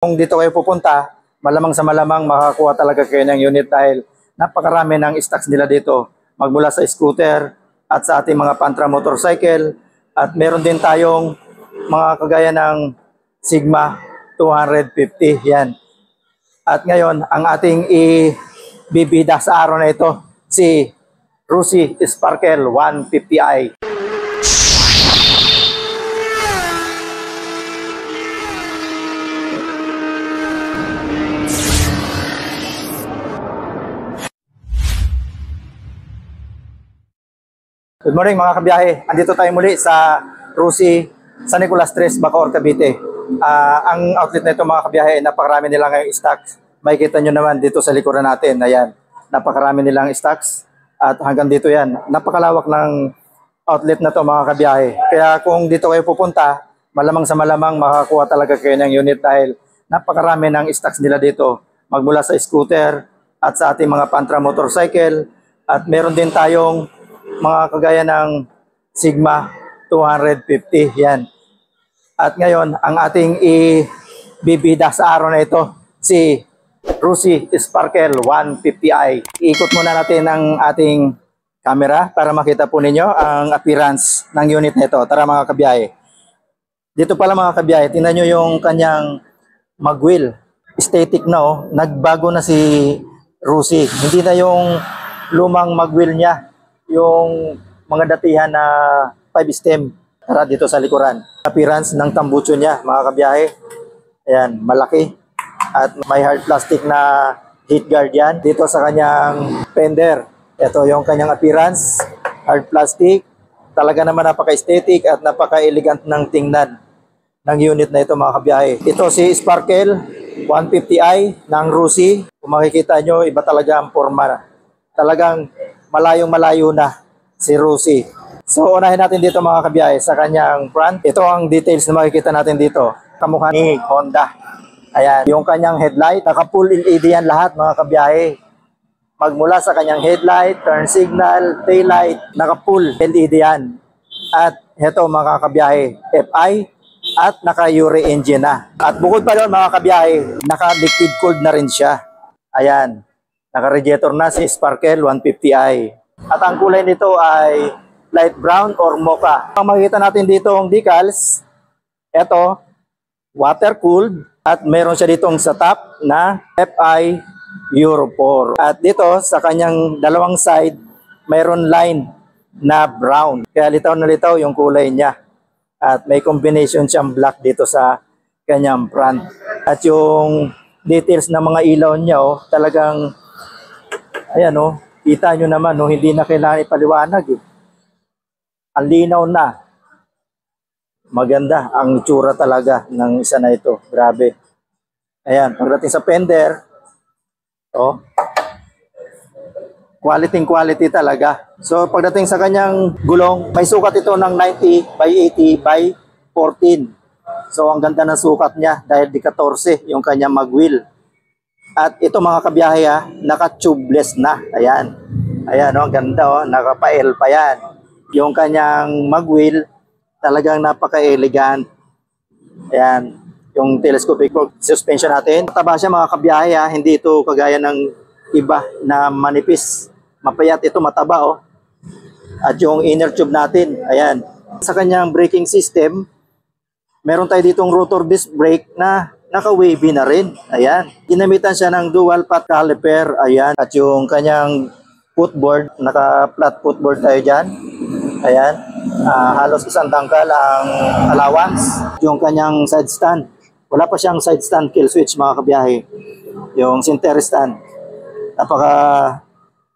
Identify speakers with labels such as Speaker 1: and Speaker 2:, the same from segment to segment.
Speaker 1: Kung dito kayo pupunta, malamang sa malamang makakuha talaga kayo ng unit dahil napakarami ng stocks nila dito. Magmula sa scooter at sa ating mga Pantra motorcycle. At meron din tayong mga kagaya ng Sigma 250. Yan. At ngayon, ang ating ibibida sa araw na ito, si Rusi Sparkle 150i. Good morning mga kabiyahe. Andito tayo muli sa Rusi, San Nicolas Tres, Bacoor, Cavite. Ang outlet na ito mga kabiyahe, napakarami nila ngayong stocks. Makikita nyo naman dito sa likuran natin. Ayan, napakarami nilang stocks. At hanggang dito yan. Napakalawak ng outlet na to mga kabiyahe. Kaya kung dito kayo pupunta, malamang sa malamang makakuha talaga kayo ng unit dahil napakarami ng stocks nila dito. Magmula sa scooter at sa ating mga Pantra motorcycle. At meron din tayong mga kagaya ng Sigma 250. Yan. At ngayon, ang ating ibibida sa araw na ito, si Rusi Sparkle 150i. Iikot muna natin ang ating camera para makita po ninyo ang appearance ng unit na ito. Tara mga kabiyahe. Dito pala mga kabiyahe, tingnan nyo yung kanyang magwheel. Aesthetic na oh. Nagbago na si Rusi. Hindi na yung lumang magwheel niya. Yung mga datihan na 5-stem. Tara dito sa likuran. Appearance ng tambucho niya, mga kabiyahe. Ayan, malaki. At may hard plastic na heat guard yan. Dito sa kanyang fender. Ito yung kanyang appearance. Hard plastic. Talaga naman napaka-aesthetic at napaka-elegant ng tingnan ng unit na ito, mga kabiyahe. Ito si Sparkle 150i ng Rusi. Kung makikita nyo, iba talaga ang forma. Talagang malayong-malayo na si Rusi. So, unahin natin dito mga kabiyahe sa kanyang front. Ito ang details na makikita natin dito. Kamukha ni Honda. Ayan, yung kanyang headlight. Naka-full LED yan lahat mga kabiyahe. Magmula sa kanyang headlight, turn signal, taillight, naka-full LED yan. At ito mga kabiyahe, FI at naka-Ure engine na. At bukod pa doon mga kabiyahe, naka-liquid cooled na rin siya. Ayan. Naka-radiator na si Sparkle 150i. At ang kulay nito ay light brown or mocha. Ang makikita natin dito ang decals, ito, water-cooled. At meron siya ditong sa top na FI Euro 4. At dito sa kanyang dalawang side, mayroon line na brown. Kaya litaw na litaw yung kulay niya. At may combination siyang black dito sa kanyang front. At yung details ng mga ilaw niya, oh, talagang ayan o, kita nyo naman, no, hindi na kailangan ipaliwanag eh. Ang linaw na. Maganda ang itsura talaga ng isa na ito. Grabe. Ayan, pagdating sa fender, oh, quality talaga. So pagdating sa kanyang gulong, may sukat ito ng 90 by 80 by 14. So ang ganda ng sukat niya dahil di 14 yung kanyang magwheel. At ito mga kabiyahe ha, naka-tubeless na. Ayan. Ayan o, ang ganda o, naka-pa-L pa yan. Yung kanyang magwheel, talagang napaka-elegant. Ayan. Yung telescopic suspension natin. Mataba siya mga kabiyahe ha, hindi ito kagaya ng iba na manipis. Mapayat ito, mataba o. At yung inner tube natin, ayan. Sa kanyang braking system, meron tayo ditong rotor disc brake na naka-wavy na rin. Ayan. Ginamitan siya ng dual path caliper. Ayan. At yung kanyang footboard, naka-flat footboard tayo dyan. Ayan. Halos isang dangkal ang allowance. Yung kanyang side stand. Wala pa siyang side stand kill switch mga kabiyahe. Yung center stand.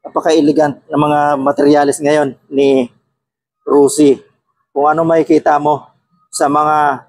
Speaker 1: Napaka-elegant na mga materialis ngayon ni Rusi. Kung ano makikita mo sa mga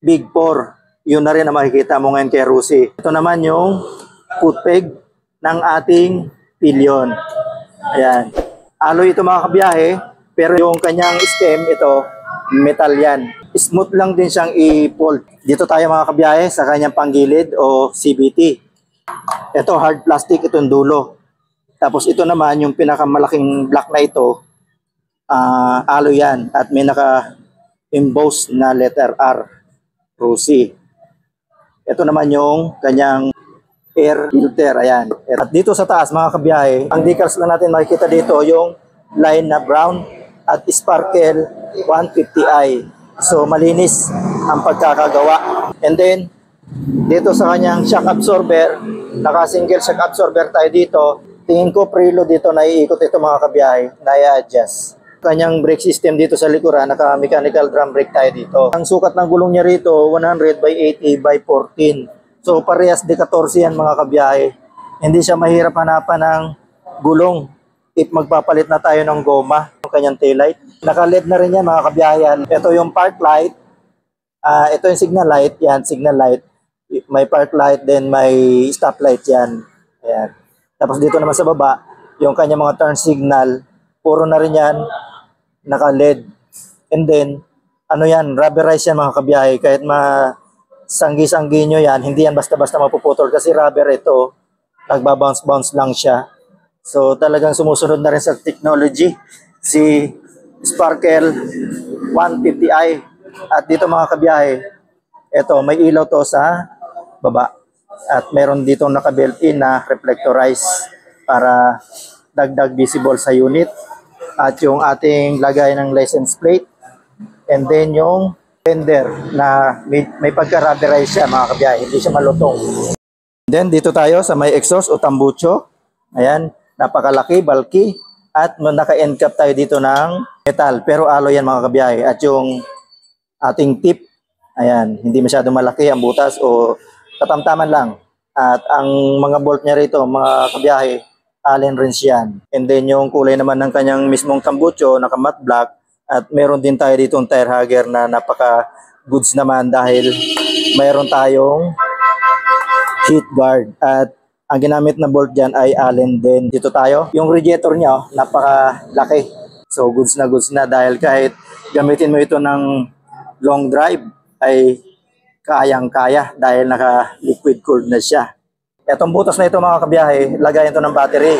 Speaker 1: Big 4, yun na rin ang makikita mo ngayon kay Rusi. Ito naman yung foot peg ng ating pillion. Ayan. Alloy ito mga kabiyahe, pero yung kanyang stem, ito, metal yan. Smooth lang din siyang i-fold. Dito tayo mga kabiyahe sa kanyang panggilid o CVT. Ito hard plastic, itong dulo. Tapos ito naman, yung pinakamalaking block na ito, alloy yan. At may naka-emboss na letter R, Rusi. Ito naman yung kanyang air filter. Ayan. At dito sa taas mga kabiyahe, ang decals lang natin makikita dito yung line na brown at sparkle 150i. So malinis ang pagkakagawa. And then dito sa kanyang shock absorber, naka single shock absorber tayo dito. Tingin ko preload dito na iikot ito mga kabiyahe, na i-adjust. Kanyang brake system dito sa likuran, naka mechanical drum brake tayo dito. Ang sukat ng gulong niya rito 100 by 80 by 14. So parehas de 14 yan mga kabiyahe. Hindi siya mahirap hanapan ng gulong if magpapalit na tayo ng goma. Yung kanyang taillight, naka-LED na rin yan mga kabiyahe. Ito yung park light, ito yung signal light, yan signal light. May park light, then may stop light yan. Ayan. Tapos dito naman sa baba, yung kanyang mga turn signal, puro na rin yan, naka-LED. And then, ano yan, rubberized yan mga kabiyahe. Kahit sanggi-sanggi nyo yan, hindi yan basta-basta mapuputol kasi rubber ito, nagbabounce-bounce lang siya. So talagang sumusunod na rin sa technology si Sparkle 150i. At dito mga kabiyahe, ito may ilaw to sa baba. At meron dito naka-built-in na reflectorize para dagdag visible sa unit. At yung ating lagay ng license plate. And then yung fender na may pagka-rubberize siya mga kabiyahe, hindi siya malutong. Then dito tayo sa may exhaust o tambucho. Ayan, napakalaki, bulky. At naka-end cap tayo dito ng metal. Pero alloy yan mga kabiyahe. At yung ating tip, ayan, hindi masyado malaki ang butas o katamtaman lang. At ang mga bolt niya rito, mga kabiyahe, Allen wrench yan. And then yung kulay naman ng kanyang mismong tambucho, naka matte black. At meron din tayo dito yung tire hugger na napaka goods naman dahil mayroon tayong heat guard. At ang ginamit na bolt dyan ay Allen din. Dito tayo. Yung radiator niya, napakalaki. So goods na dahil kahit gamitin mo ito ng long drive ay kayang-kaya dahil naka-liquid cooled na siya. Itong butas na ito mga kabiyahe, lagayan ito ng battery.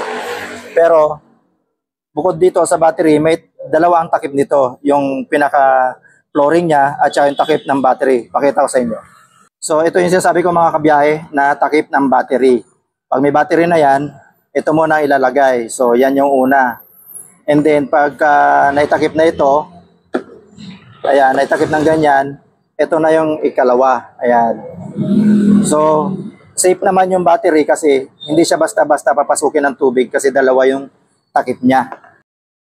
Speaker 1: Pero bukod dito sa battery, may dalawa ang takip nito. Yung pinaka-flooring niya at saka yung takip ng battery. Pakita ko sa inyo. So ito yung sinasabi ko mga kabiyahe na takip ng battery. Pag may battery na yan, ito muna ilalagay. So yan yung una. And then pagka naitakip na ito, ayan, naitakip ng ganyan, ito na yung ikalawa. Ayan. So, safe naman yung battery kasi hindi siya basta-basta papasukin ng tubig kasi dalawa yung takip niya.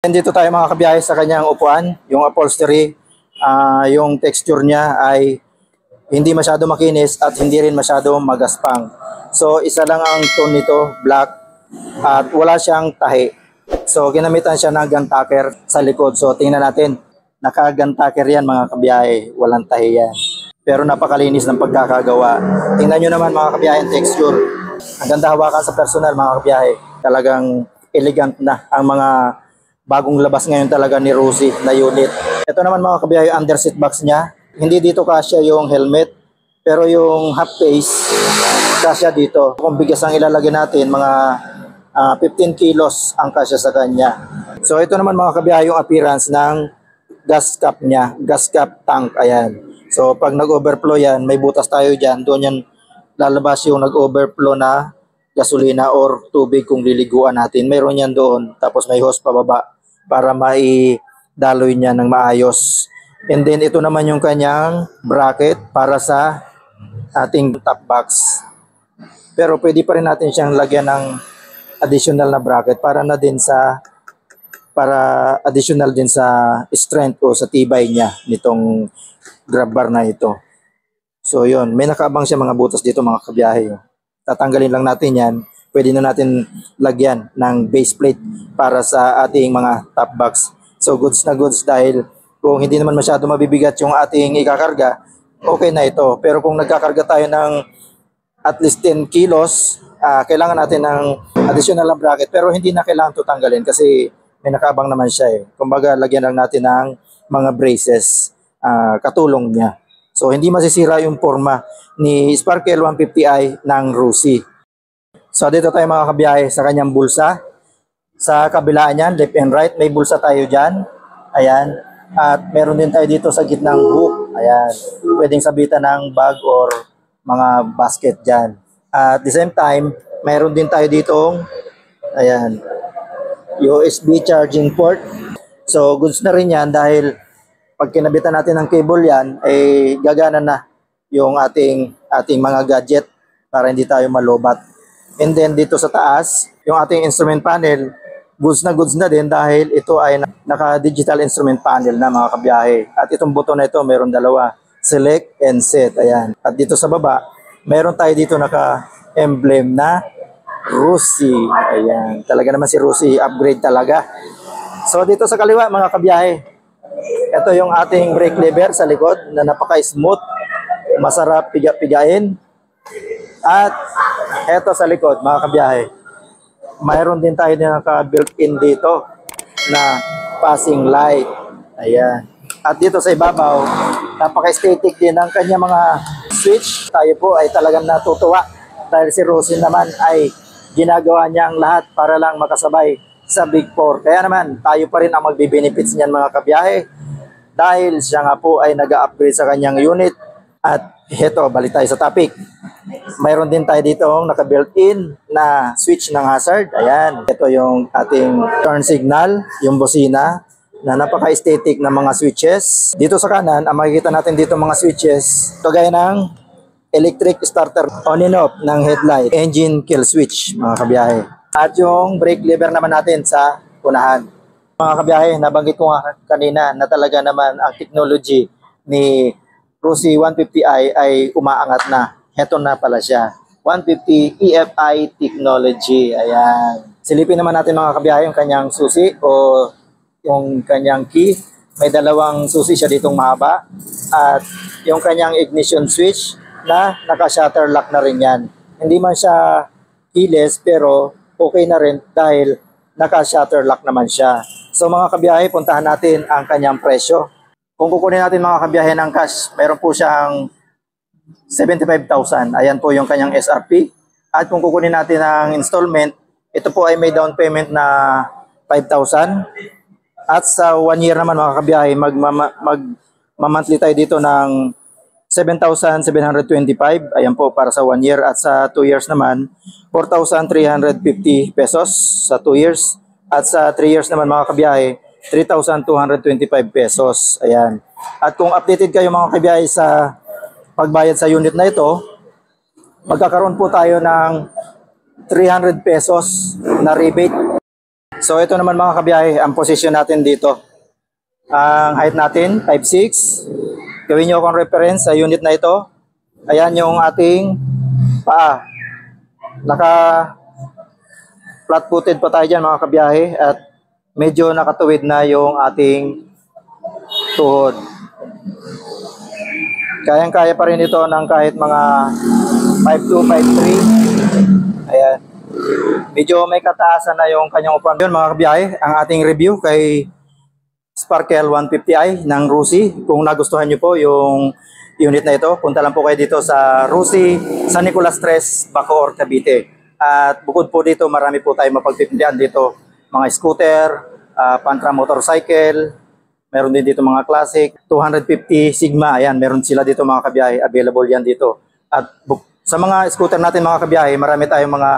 Speaker 1: And dito tayo mga kabiyahe sa kanyang upuan, yung upholstery, yung texture niya ay hindi masyado makinis at hindi rin masyado magaspang. So, isa lang ang tone nito, black, at wala siyang tahi. So, ginamitan siya ng gun tacker sa likod. So, tingnan natin. Naka-gun tacker yan mga kabiyahe, walang tahi yan. Pero napakalinis ng pagkakagawa. Tingnan nyo naman mga kabiyahe ang texture. Ang ganda hawakan sa personal mga kabiyahe. Talagang elegant na ang mga bagong labas ngayon talaga ni Rusi na unit. Ito naman mga kabiyahe, under seat box niya. Hindi dito kasya yung helmet, pero yung half face kasya dito. Kung bigas ang ilalagay natin, mga 15 kilos ang kasya sa kanya. So ito naman mga kabiyahe yung appearance ng gas cap niya, gas cap tank, ayan. So pag nag-overflow yan, may butas tayo dyan, doon yan lalabas yung nag-overflow na gasolina or tubig kung liliguan natin. Mayroon yan doon, tapos may hose pababa para maidaloy niya ng maayos. And then ito naman yung kanyang bracket para sa ating top box. Pero pwede pa rin natin siyang lagyan ng additional na bracket para additional din sa strength o sa tibay niya nitong grab bar na ito. So yun, may nakaabang siya mga butas dito mga kabiyahe. Tatanggalin lang natin yan. Pwede na natin lagyan ng base plate para sa ating mga top box. So goods na goods dahil kung hindi naman masyado mabibigat yung ating ikakarga, okay na ito. Pero kung nagkakarga tayo ng at least 10 kilos, kailangan natin ng additional na bracket. Pero hindi na kailangan ito tanggalin kasi may nakaabang naman siya eh. Kumbaga, lagyan lang natin ng mga braces, katulong niya. So, hindi masisira yung forma ni Sparkle 150i ng Rusi. So, dito tayo mga kabiyahe sa kanyang bulsa. Sa kabilaan niyan, left and right, may bulsa tayo dyan. Ayan. At meron din tayo dito sa gitnang hook. Ayan. Pwedeng sabitan ng bag or mga basket dyan. At the same time, mayroon din tayo ditong, ayan, USB charging port. So goods na rin yan dahil pag kinabitan natin ng cable yan, ay gagana na yung ating mga gadget para hindi tayo malobat. And then dito sa taas, yung ating instrument panel, goods na din dahil ito ay naka-digital instrument panel na mga kabiyahe. At itong button na ito, meron dalawa, select and set. Ayan. At dito sa baba, meron tayo dito naka-emblem na Rusi. Ayan. Talaga naman si Rusi, upgrade talaga. So dito sa kaliwa mga kabiyahe, ito yung ating brake lever sa likod na napaka-smooth, masarap piga-pigain. At ito sa likod mga kabiyahe, mayroon din tayo na naka-built-in dito na passing light. Ayan. At dito sa ibabaw, napaka-aesthetic din ang kanya mga switch. Tayo po ay talagang natutuwa dahil si Rosin naman ay ginagawa niya ang lahat para lang makasabay sa Big 4. Kaya naman, tayo pa rin ang magbe-benefits niyan mga kabiyahe dahil siya nga po ay nag-upgrade sa kanyang unit. At heto, balik tayo sa topic. Mayroon din tayo dito naka-built-in na switch ng hazard. Ayan, ito yung ating turn signal, yung bosina na napaka-aesthetic na mga switches. Dito sa kanan, ang makikita natin dito mga switches, ito gaya ng electric starter on and off ng headlight, engine kill switch mga kabiyahe. At yung brake lever naman natin sa unahan. Mga kabiyahe, nabanggit ko nga kanina na talaga naman ang technology ni Rusi 150i ay umaangat na. Heto na pala siya. 150 EFI technology. Ayan. Silipin naman natin mga kabiyahe yung kanyang susi o yung kanyang key. May dalawang susi siya ditong mahaba. At yung kanyang ignition switch na naka-shutter lock na rin yan. Hindi man siya keyless pero okay na rin dahil naka-shutter lock naman siya. So mga kabiyahe, puntahan natin ang kanyang presyo. Kung kukunin natin mga kabiyahe ng cash, meron po siyang 75,000. Ayan po yung kanyang SRP. At kung kukunin natin ang installment, ito po ay may down payment na 5,000. At sa 1 year naman mga kabiyahe, mag-monthly tayo dito ng 7,725. Ayan po para sa 1 year. At sa 2 years naman, 4,350 pesos sa 2 years. At sa 3 years naman mga kabiyahe, 3,225 pesos. Ayan. At kung updated kayo mga kabiyahe sa pagbayad sa unit na ito, magkakaroon po tayo ng 300 pesos na rebate. So ito naman mga kabiyahe, ang position natin dito. Ang height natin, 5'6". Gawin nyo akong reference sa unit na ito. Ayan yung ating paa. Naka flat-footed pa tayo dyan mga kabiyahe at medyo nakatuwid na yung ating tuhod. Kayang-kaya pa rin ito ng kahit mga 5'2", 5'3". Ayan. Medyo may kataasan na yung kanyang upuan. Yun mga kabiyahe, ang ating review kay Sparkle 150i ng Rusi. Kung nagustuhan nyo po yung unit na ito, punta lang po kayo dito sa Rusi, San Nicolas 3, Bacoor, Cavite. At bukod po dito, marami po tayo mapagpipilian dito. Mga scooter, Pantra motorcycle, meron din dito mga classic, 250 Sigma, ayan, meron sila dito mga kabiyahe, available yan dito. At sa mga scooter natin mga kabiyahe, marami tayong mga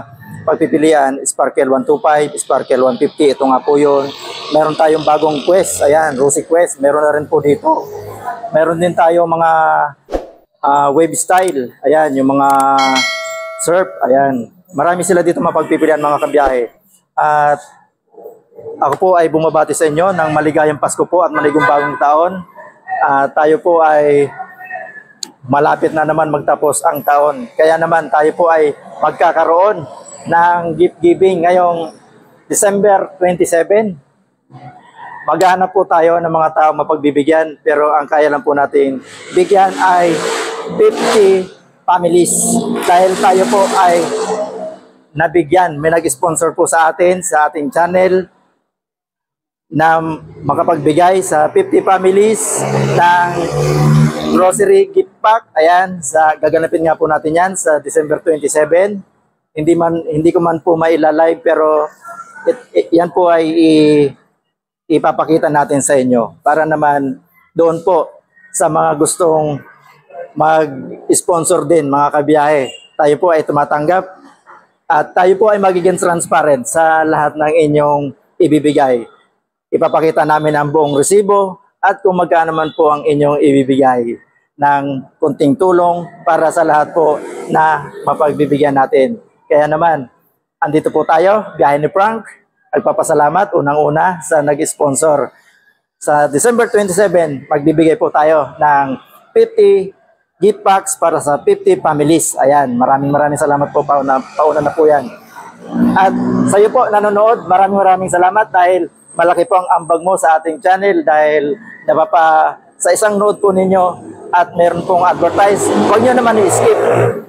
Speaker 1: pagpipilian, Sparkle 125, Sparkle 150, ito nga po yun. Meron tayong bagong Quest, ayan, Rusi Quest, meron na rin po dito. Meron din tayo mga wave style, ayan, yung mga surf, ayan. Marami sila dito mapagpipilian mga kabiyahe. At ako po ay bumabati sa inyo ng maligayang Pasko po at maligong bagong taon. Tayo po ay malapit na naman magtapos ang taon. Kaya naman tayo po ay magkakaroon ng gift giving ngayong December 27. Maghahanap po tayo ng mga tao mapagbibigyan pero ang kaya lang po nating bigyan ay 50 families. Dahil tayo po ay nabigyan, may nag-sponsor po sa atin, sa ating channel na makapagbigay sa 50 families ng grocery gift pack. Ayan, gaganapin nga po natin yan sa December 27. Hindi ko man po mailalive pero yan po ay ipapakita natin sa inyo para naman doon po sa mga gustong mag-sponsor din mga kabiyahe. Tayo po ay tumatanggap at tayo po ay magiging transparent sa lahat ng inyong ibibigay. Ipapakita namin ang buong resibo at kung magkano man po ang inyong ibibigay ng kunting tulong para sa lahat po na mapagbibigyan natin. Kaya naman, andito po tayo, Biyahe ni Frank. Nagpapasalamat unang-una sa nag-sponsor. Sa December 27, magbibigay po tayo ng 50 gift packs para sa 50 families. Ayan, maraming salamat po, pauna na po yan. At sa iyo po nanonood, maraming salamat dahil malaki po ang ambag mo sa ating channel dahil sa isang nood po ninyo at meron pong advertise, huwag nyo naman i-skip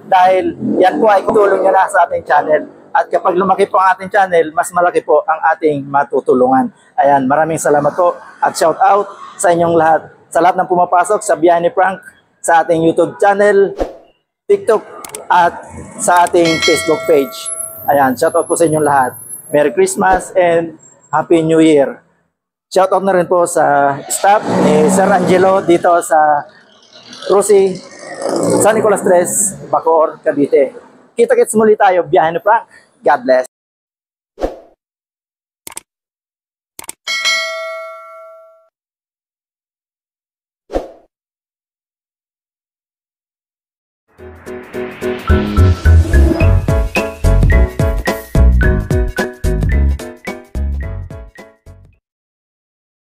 Speaker 1: dahil yan po ay tulong nyo na sa ating channel. At kapag lumaki po ang ating channel, mas malaki po ang ating matutulungan. Ayan, maraming salamat po at shout out sa inyong lahat. Sa lahat ng pumapasok sa Biyahe ni Frank, sa ating YouTube channel, TikTok at sa ating Facebook page. Ayan, shout out po sa inyong lahat. Merry Christmas and Happy New Year. Shout out na rin po sa staff ni Sir Angelo dito sa Rosie, San Nicolas Tres, Bacoor, Cavite. Kita-kits muli tayo, Biyahe ni Frank. God bless.